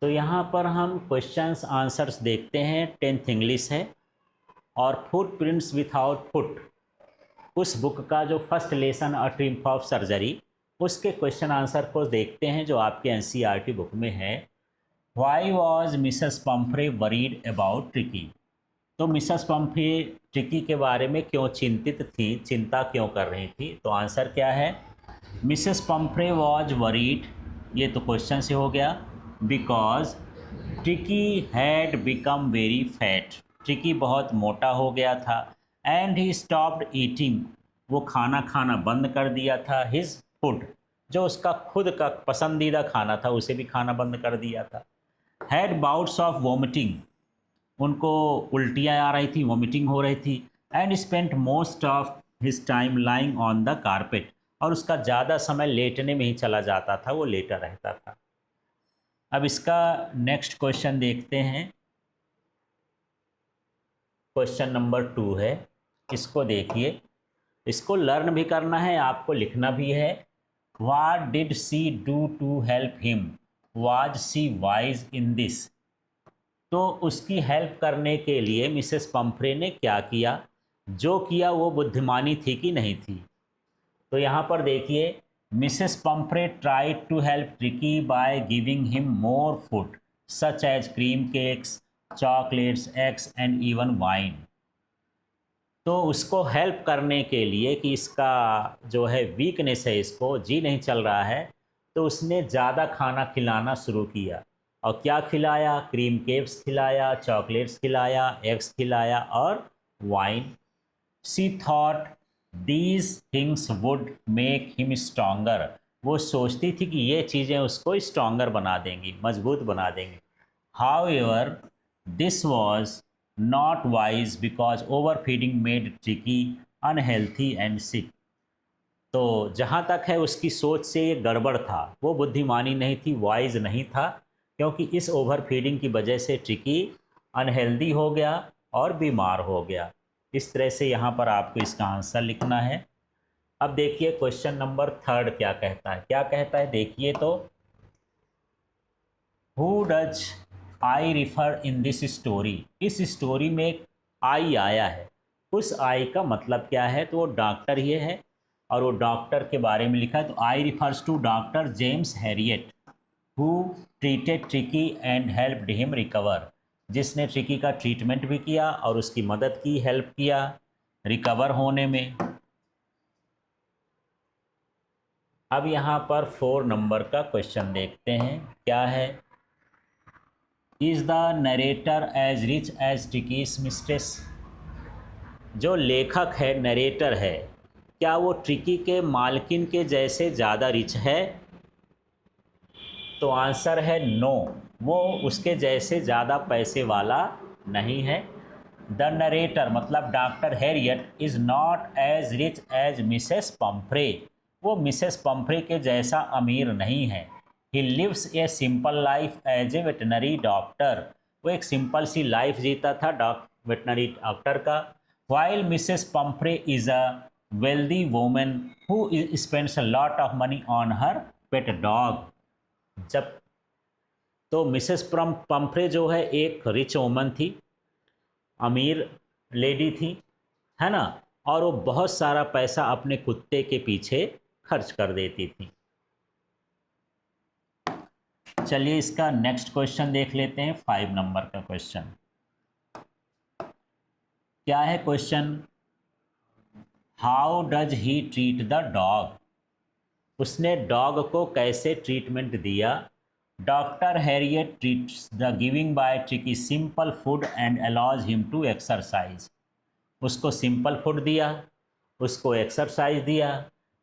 तो यहाँ पर हम क्वेश्चंस आंसर्स देखते हैं। 10th इंग्लिश है और फुटप्रिंट्स विथआउट फुट, उस बुक का जो first lesson a triumph of surgery, उसके क्वेश्चन आंसर को देखते हैं जो आपके एनसीईआरटी बुक में है। Why was Mrs Pomfrey worried about tricky? तो मिसेस पम्फ्रे ट्रिकी के बारे में क्यों चिंतित थी, चिंता क्यों कर रही थी? तो आंसर क्या है? मिसेस पम्फ्रे वॉज वरीड, ये तो क्वेश्चन से हो गया, because tricky had become very fat, tricky बहुत मोटा हो गया था, एंड ही स्टॉप्ड ईटिंग, वो खाना खाना बंद कर दिया था, हिज फूड, जो उसका खुद का पसंदीदा खाना था उसे भी खाना बंद कर दिया था, हैड बाउट्स ऑफ वॉमिटिंग, उनको उल्टियाँ आ रही थी, वॉमिटिंग हो रही थी, and spent most of his time lying on the carpet, और उसका ज़्यादा समय लेटने में ही चला जाता था, वो लेटा रहता था। अब इसका नेक्स्ट क्वेश्चन देखते हैं। क्वेश्चन नंबर 2 है, इसको देखिए, इसको लर्न भी करना है, आपको लिखना भी है। What did she do to help him? Was she wise in this? तो उसकी हेल्प करने के लिए मिसेस पम्फ्रे ने क्या किया? जो किया वो बुद्धिमानी थी कि नहीं थी? तो यहाँ पर देखिए, Mrs Pumphrey tried to help Tricki by giving him more food such as cream cakes, chocolates, eggs and even wine. तो उसको हेल्प करने के लिए कि इसका जो है वीकनेस है, इसको जी नहीं चल रहा है, तो उसने ज़्यादा खाना खिलाना शुरू किया। और क्या खिलाया? क्रीम केक्स खिलाया, चॉकलेट्स खिलाया, एग्स खिलाया और wine. She thought these things would make him stronger, वो सोचती थी कि ये चीज़ें उसको स्ट्रॉन्गर बना देंगी, मजबूत बना देंगी। However this was not wise because overfeeding made Tricki unhealthy and sick. तो जहाँ तक है उसकी सोच से ये गड़बड़ था, वो बुद्धिमानी नहीं थी, वाइज नहीं था, क्योंकि इस ओवर फीडिंग की वजह से ट्रिकी अनहेल्दी हो गया और बीमार हो गया। इस तरह से यहाँ पर आपको इसका आंसर लिखना है। अब देखिए क्वेश्चन नंबर 3 क्या कहता है, क्या कहता है देखिए तो, who does I refer in this story? इस स्टोरी में एक आई आया है, उस आई का मतलब क्या है? तो वो डॉक्टर ही है, और वो डॉक्टर के बारे में लिखा है। तो I refers to doctor James Herriot who treated Tricki and helped him recover, जिसने ट्रिकी का ट्रीटमेंट भी किया और उसकी मदद की, हेल्प किया रिकवर होने में। अब यहाँ पर 4 नंबर का क्वेश्चन देखते हैं, क्या है? Is the narrator as rich as Tricki's mistress? जो लेखक है, नरेटर है, क्या वो ट्रिकी के मालकिन के जैसे ज़्यादा रिच है? तो आंसर है नो, वो उसके जैसे ज़्यादा पैसे वाला नहीं है। द नरेटर मतलब doctor Herriot is not as rich as Mrs Pumphrey, वो मिसेस पम्फ्रे के जैसा अमीर नहीं है। He lives a simple life as a veterinary doctor, वो एक सिंपल सी लाइफ जीता था वेटनरी डॉक्टर का। While Mrs Pumphrey is a wealthy women who spends a lot of money on her pet dog. जब तो मिसेस पम्फ्रे जो है एक रिच वोमन थी, अमीर लेडी थी, है ना, और वो बहुत सारा पैसा अपने कुत्ते के पीछे खर्च कर देती थी। चलिए इसका नेक्स्ट क्वेश्चन देख लेते हैं, 5 नंबर का क्वेश्चन। क्या है question? How does he treat the dog? उसने डॉग को कैसे ट्रीटमेंट दिया? Doctor Herriot treats the giving by Tricki simple food and allows him to exercise, उसको सिंपल फूड दिया, उसको एक्सरसाइज दिया,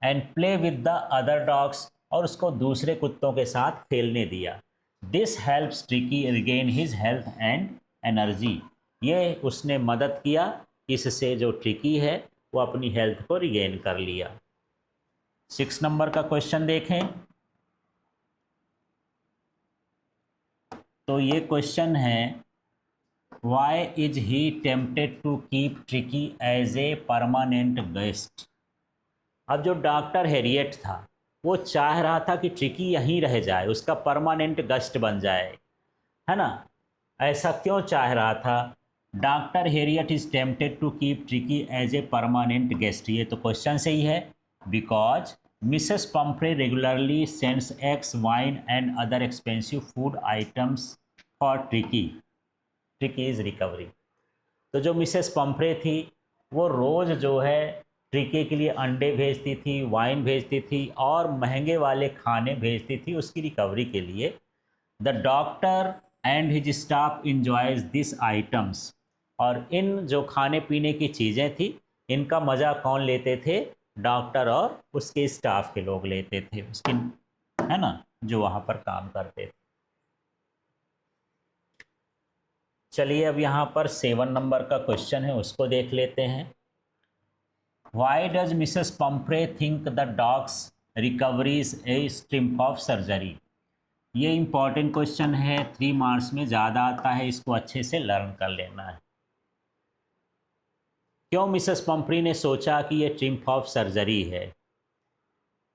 and play with the other dogs, और उसको दूसरे कुत्तों के साथ खेलने दिया। This helps Tricki regain his health and energy, ये उसने मदद किया, इससे जो ट्रिकी है वो अपनी हेल्थ को रिगेन कर लिया। 6 नंबर का क्वेश्चन देखें, तो ये क्वेश्चन है, why is he tempted to keep Tricki as a permanent guest? अब जो डॉक्टर हैरियट था वो चाह रहा था कि ट्रिकी यहीं रह जाए, उसका परमानेंट गेस्ट बन जाए, है ना। ऐसा क्यों चाह रहा था? Doctor Herriot is tempted to keep Tricki as a permanent guest. ये तो क्वेश्चन से ही है। Because Mrs Pumphrey regularly sends eggs, wine and other expensive food items for Tricki. Tricki is recovery. तो जो मिसेस पंफ्रे थी वो रोज़ जो है ट्रिकी के लिए अंडे भेजती थी, वाइन भेजती थी और महंगे वाले खाने भेजती थी उसकी रिकवरी के लिए। The doctor and his staff enjoys this items. और इन जो खाने पीने की चीज़ें थी इनका मज़ा कौन लेते थे? डॉक्टर और उसके स्टाफ के लोग लेते थे, उसकी, है ना, जो वहाँ पर काम करते थे। चलिए अब यहाँ पर 7 नंबर का क्वेश्चन है, उसको देख लेते हैं। Why does Mrs Pumphrey think the dog's recovery is a triumph of surgery? ये इंपॉर्टेंट क्वेश्चन है, 3 मार्क्स में ज़्यादा आता है, इसको अच्छे से लर्न कर लेना है। क्यों मिसेस पंफ्रे ने सोचा कि ये ट्रिम्प ऑफ सर्जरी है?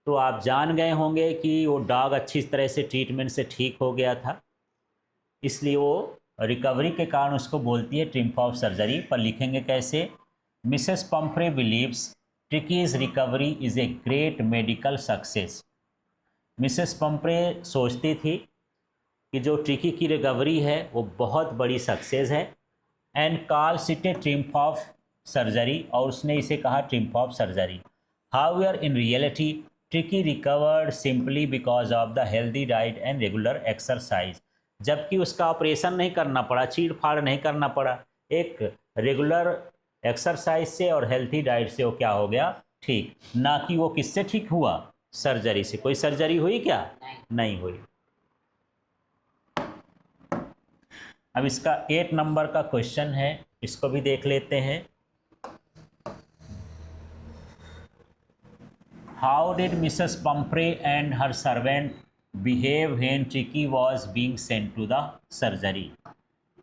तो आप जान गए होंगे कि वो डॉग अच्छी तरह से ट्रीटमेंट से ठीक हो गया था, इसलिए वो रिकवरी के कारण उसको बोलती है ट्रिम्प ऑफ सर्जरी। पर लिखेंगे कैसे? Mrs Pumphrey believes Tricki's recovery is a great medical success. Mrs Pumphrey सोचती थी कि जो ट्रिकी की रिकवरी है वो बहुत बड़ी सक्सेस है। And calls it A triumph of surgery, और उसने इसे कहा triumph of surgery. However in reality tricky recovered simply because of the healthy diet and regular exercise. जबकि उसका ऑपरेशन नहीं करना पड़ा, चीड़ फाड़ नहीं करना पड़ा, एक रेगुलर एक्सरसाइज से और हेल्थी डाइट से वो क्या हो गया? ठीक। ना कि वो किससे ठीक हुआ? सर्जरी से। कोई सर्जरी हुई क्या? नहीं हुई। अब इसका 8 नंबर का क्वेश्चन है, इसको भी देख लेते हैं। How did Mrs Pumphrey and her servant behave when Tricki was being sent to the surgery?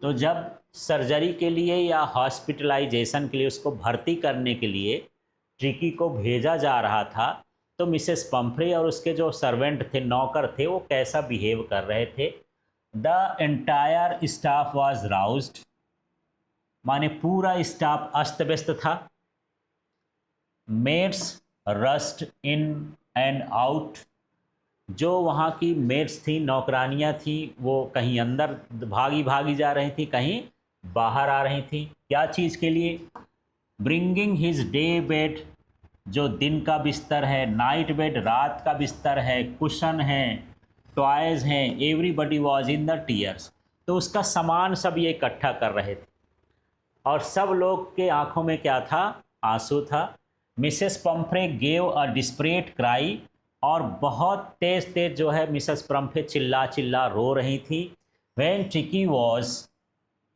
तो जब सर्जरी के लिए या हॉस्पिटलाइजेशन के लिए, उसको भर्ती करने के लिए ट्रिकी को भेजा जा रहा था, तो मिसेस पंफ्रे और उसके जो सर्वेंट थे, नौकर थे, वो कैसा बिहेव कर रहे थे? The entire staff was roused, माने पूरा स्टाफ अस्त व्यस्त था। Maids rushed in and out, जो वहाँ की मेड्स थी, नौकरानियाँ थी, वो कहीं अंदर भागी भागी जा रही थी, कहीं बाहर आ रही थी। क्या चीज़ के लिए? ब्रिंगिंग हिज डे बेड, जो दिन का बिस्तर है, नाइट बेड रात का बिस्तर है, कुशन है, टॉयज़ हैं, everybody was in the tears. तो उसका सामान सब ये इकट्ठा कर रहे थे और सब लोग के आंखों में क्या था? आंसू था। Mrs Pomfrey gave a desperate cry, और बहुत तेज़ तेज़ जो है मिसेस पंफ्रे चिल्ला चिल्ला रो रही थी। When Tricki was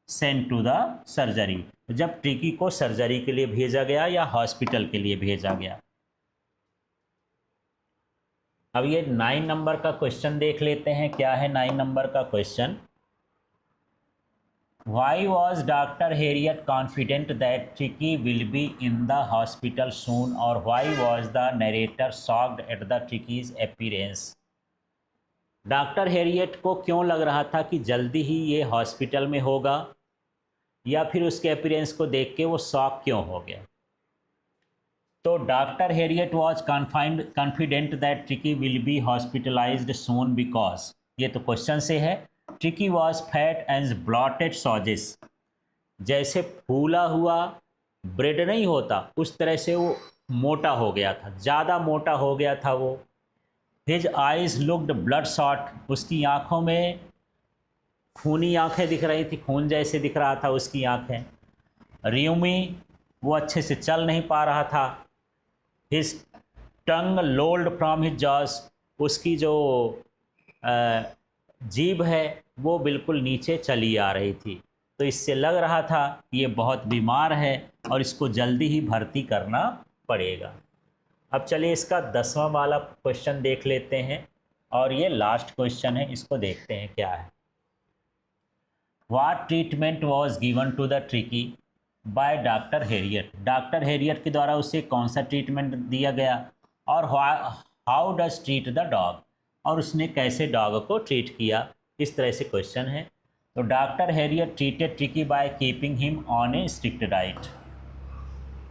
sent to the surgery, जब ट्रिकी को सर्जरी के लिए भेजा गया या हॉस्पिटल के लिए भेजा गया। अब ये 9 नंबर का क्वेश्चन देख लेते हैं। क्या है 9 नंबर का question? Why was Dr. Harriet confident that Tricky will be in the hospital soon, or why was the narrator shocked at the Tricky's appearance? Doctor Harriet को क्यों लग रहा था कि जल्दी ही ये हॉस्पिटल में होगा, या फिर उसके अपीयरेंस को देख के वो शॉक क्यों हो गया? तो doctor Herriot was confident that Tricki will be hospitalised soon because, ये तो क्वेश्चन से है, Tricki was fat and bloated sausages, जैसे फूला हुआ ब्रेड नहीं होता उस तरह से वो मोटा हो गया था, ज़्यादा मोटा हो गया था वो। His eyes looked blood shot, उसकी आँखों में खूनी आँखें दिख रही थी, खून जैसे दिख रहा था उसकी आँखें। रियूमी, वो अच्छे से चल नहीं पा रहा था। His tongue lolled from his jaws, उसकी जो जीभ है वो बिल्कुल नीचे चली आ रही थी। तो इससे लग रहा था कि ये बहुत बीमार है और इसको जल्दी ही भर्ती करना पड़ेगा। अब चलिए इसका 10वां वाला क्वेश्चन देख लेते हैं, और ये लास्ट क्वेश्चन है, इसको देखते हैं क्या है। What treatment was given to the Tricki by doctor Herriot? Doctor Herriot के द्वारा उसे कौन सा ट्रीटमेंट दिया गया, और how does treat the dog, और उसने कैसे डॉग को ट्रीट किया? इस तरह से क्वेश्चन है। तो doctor Harriet treated tricky by keeping him on A strict diet.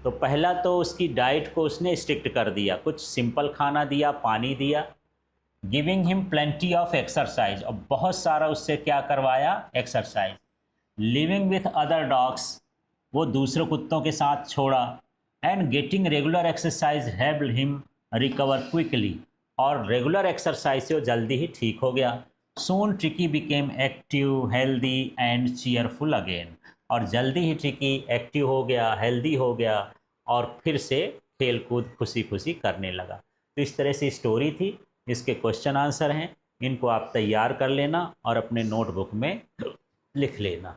तो पहला तो उसकी डाइट को उसने स्ट्रिक्ट कर दिया, कुछ सिंपल खाना दिया, पानी दिया। Giving him plenty of exercise, और बहुत सारा उससे क्या करवाया, exercise. Living with other dogs, वो दूसरे कुत्तों के साथ छोड़ा। And getting regular exercise help him recover quickly, और रेगुलर एक्सरसाइज से वो जल्दी ही ठीक हो गया। Soon Tricki became active, healthy and cheerful again, और जल्दी ही ट्रिकी एक्टिव हो गया, हेल्दी हो गया, और फिर से खेल कूद खुशी खुशी करने लगा। तो इस तरह से स्टोरी थी, इसके क्वेश्चन आंसर हैं, इनको आप तैयार कर लेना और अपने नोटबुक में लिख लेना।